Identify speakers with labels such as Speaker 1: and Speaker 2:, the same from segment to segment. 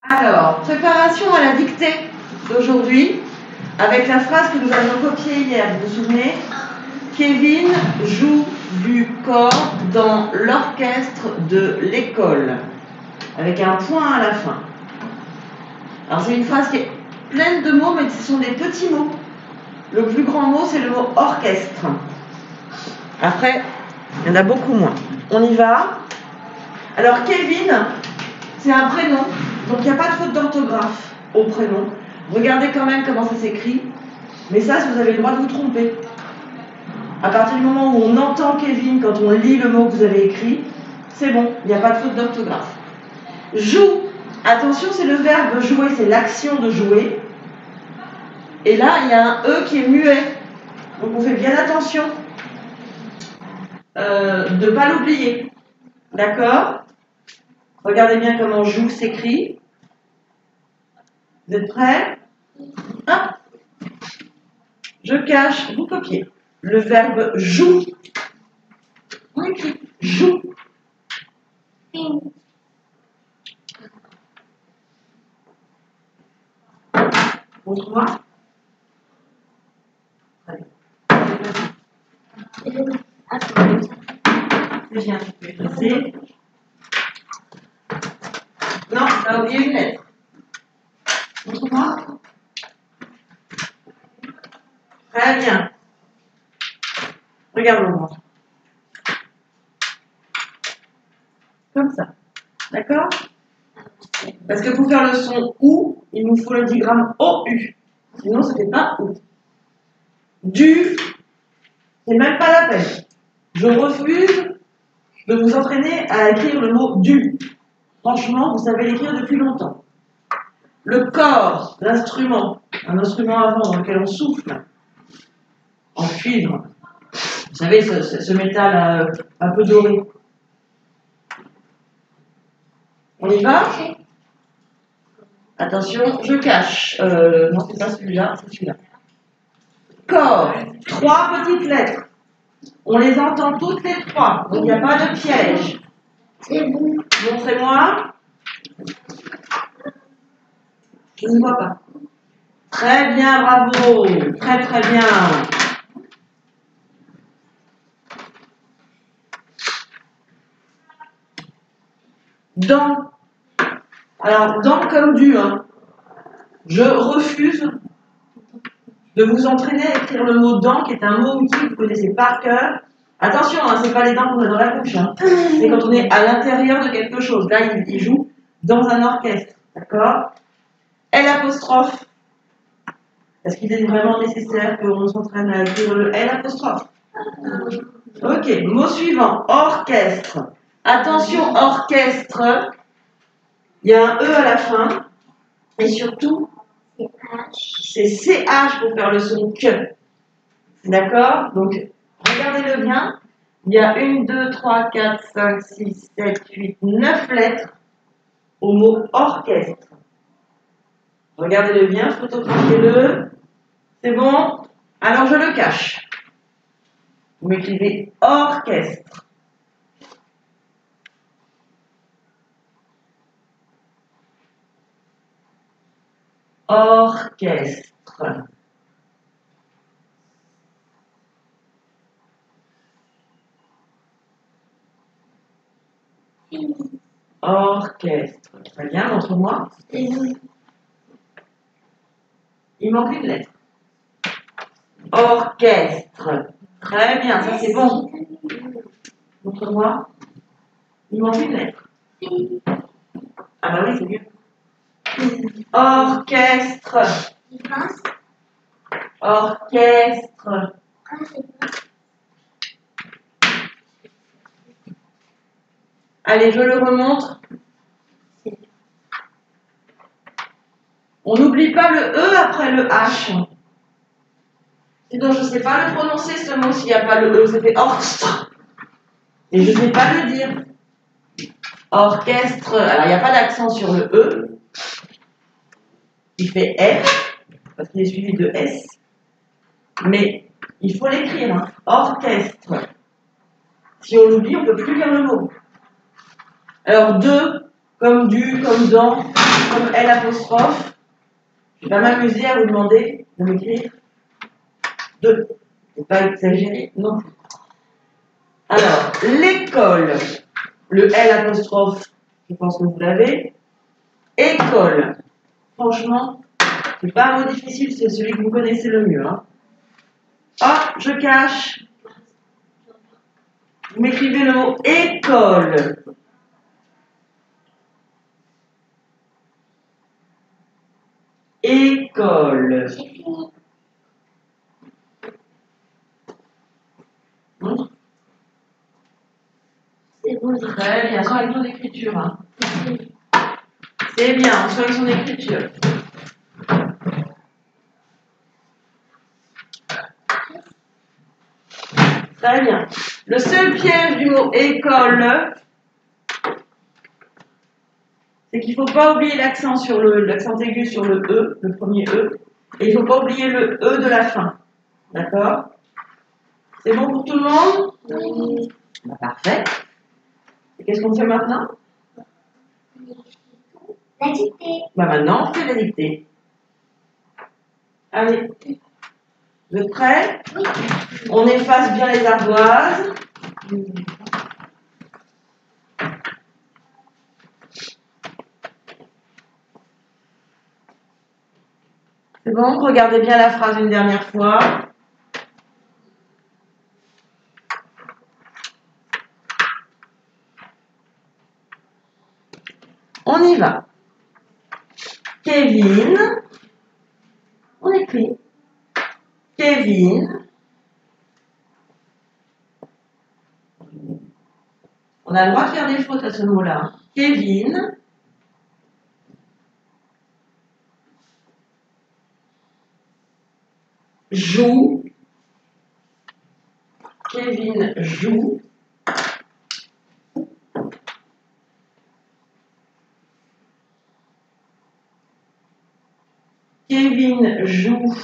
Speaker 1: Alors, préparation à la dictée d'aujourd'hui, avec la phrase que nous avions copiée hier, vous vous souvenez? Kevin joue du corps dans l'orchestre de l'école, avec un point à la fin. Alors c'est une phrase qui est pleine de mots, mais ce sont des petits mots. Le plus grand mot, c'est le mot orchestre. Après, il y en a beaucoup moins. On y va. Alors Kevin, c'est un prénom, donc il n'y a pas de faute d'orthographe au prénom. Regardez quand même comment ça s'écrit. Mais ça, si vous avez le droit de vous tromper. À partir du moment où on entend Kevin, quand on lit le mot que vous avez écrit, c'est bon, il n'y a pas de faute d'orthographe. Joue, attention, c'est le verbe jouer, c'est l'action de jouer. Et là, il y a un E qui est muet. Donc on fait bien attention de ne pas l'oublier. D'accord? Regardez bien comment joue s'écrit. Vous êtes prêts? Hop. Je cache, vous copiez. Le verbe joue. On écrit joue. Montre-moi. J'ai un peu effacé. Non, t'as oublié une lettre. Montre-moi. Très bien. Regarde-moi. Comme ça. D'accord? Parce que pour faire le son OU, il nous faut le digramme OU. Sinon, ce n'est pas OU. Du, c'est même pas la peine. Je refuse de vous entraîner à écrire le mot du. Franchement, vous savez l'écrire depuis longtemps. Le corps, l'instrument, un instrument à vent dans lequel on souffle, en cuivre. Vous savez, ce métal un peu doré. On y va? Attention, je cache. Non, c'est pas celui-là, c'est celui-là. Corps, 3 petites lettres. On les entend toutes les 3, donc il n'y a pas de piège.
Speaker 2: C'est bon.
Speaker 1: Montrez-moi. Je ne vois pas. Très bien, bravo. Très très bien. Dans. Alors, dans comme du. Hein. Je refuse de vous entraîner à écrire le mot dans, qui est un mot outil que vous connaissez par cœur. Attention, hein, c'est pas les dents qu'on a dans la bouche. Hein. C'est quand on est à l'intérieur de quelque chose. Là, il joue dans un orchestre. D'accord? L apostrophe. Est-ce qu'il est vraiment nécessaire qu'on s'entraîne à écrire le L apostrophe? Ok, mot suivant, orchestre. Attention, orchestre. Il y a un E à la fin. Et surtout, c'est CH pour faire le son que. D'accord? Donc, regardez-le bien. Il y a 1, 2, 3, 4, 5, 6, 7, 8, 9 lettres au mot orchestre. Regardez-le bien, photographiez-le. C'est bon? Alors, je le cache. Vous m'écrivez orchestre. Orchestre. Orchestre. Très bien, montre-moi. Il manque une lettre. Orchestre. Très bien, ça c'est bon. Montre-moi. Il manque une lettre. Ah bah oui, c'est mieux. Orchestre. Orchestre. Allez, je le remontre. On n'oublie pas le E après le H. Sinon, je ne sais pas le prononcer ce mot s'il n'y a pas le E. Ça fait orchestre. Et je ne sais pas le dire. Orchestre. Alors, il n'y a pas d'accent sur le E. Il fait F, parce qu'il est suivi de S. Mais il faut l'écrire. Hein. Orchestre. Si on l'oublie, on ne peut plus lire le mot. Alors, de, comme du, comme dans, comme L apostrophe, je vais pas m'amuser à vous demander de m'écrire 2. Faut pas exagérer non plus. Alors, l'école, le L apostrophe, je pense que vous l'avez. École, franchement, c'est pas un mot difficile, c'est celui que vous connaissez le mieux. Hein. Ah, je cache. Vous m'écrivez le mot école. École.
Speaker 2: C'est bon.
Speaker 1: Très bien, correction d'écriture. Hein. C'est bien, correction d'écriture. Très bien. Le seul piège du mot école, c'est qu'il ne faut pas oublier l'accent aigu sur le E, le premier E, et il ne faut pas oublier le E de la fin. D'accord? C'est bon pour tout le monde?
Speaker 2: Oui.
Speaker 1: Parfait. Et qu'est-ce qu'on fait maintenant?
Speaker 2: La dictée.
Speaker 1: Maintenant, on fait la dictée. Allez. Vous êtes prêts?
Speaker 2: Oui.
Speaker 1: On efface bien les ardoises. C'est bon? Regardez bien la phrase une dernière fois. On y va. Kevin. On écrit. Kevin. On a le droit de faire des fautes à ce mot-là. Kevin. Joue. Kevin joue. Kevin joue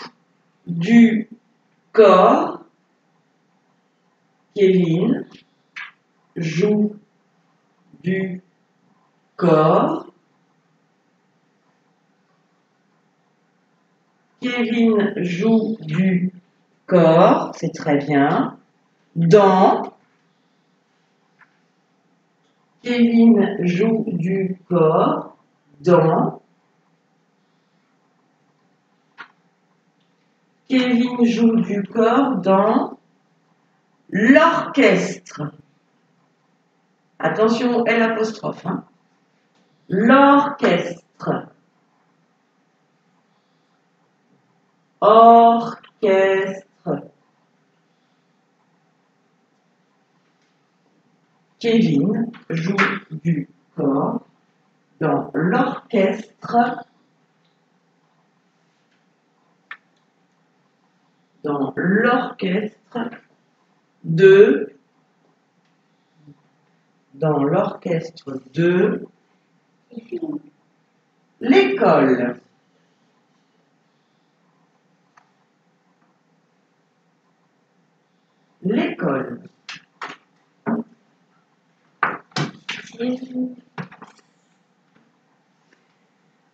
Speaker 1: du corps. Kevin joue du corps. Kevin joue du corps, c'est très bien. Dans. Kevin joue du corps. Dans. Kevin joue du corps dans l'orchestre. Attention, L apostrophe. Hein. L'orchestre. Orchestre. Kevin joue du corps dans l'orchestre. Dans l'orchestre de. Dans l'orchestre de l'école. L'école.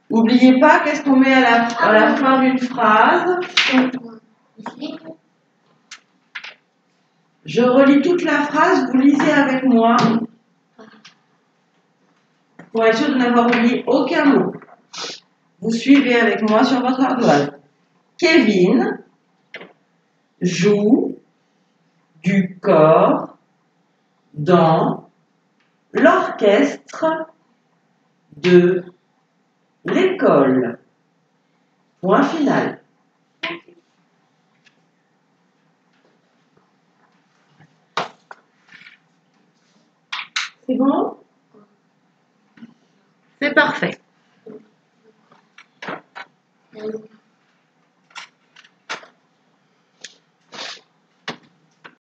Speaker 1: N'oubliez pas qu'est-ce qu'on met à la fin d'une phrase. Je relis toute la phrase, vous lisez avec moi pour être sûr de n'avoir oublié aucun mot. Vous suivez avec moi sur votre ardoise. Kevin joue du corps dans l'orchestre de l'école. Point final. C'est bon? C'est parfait.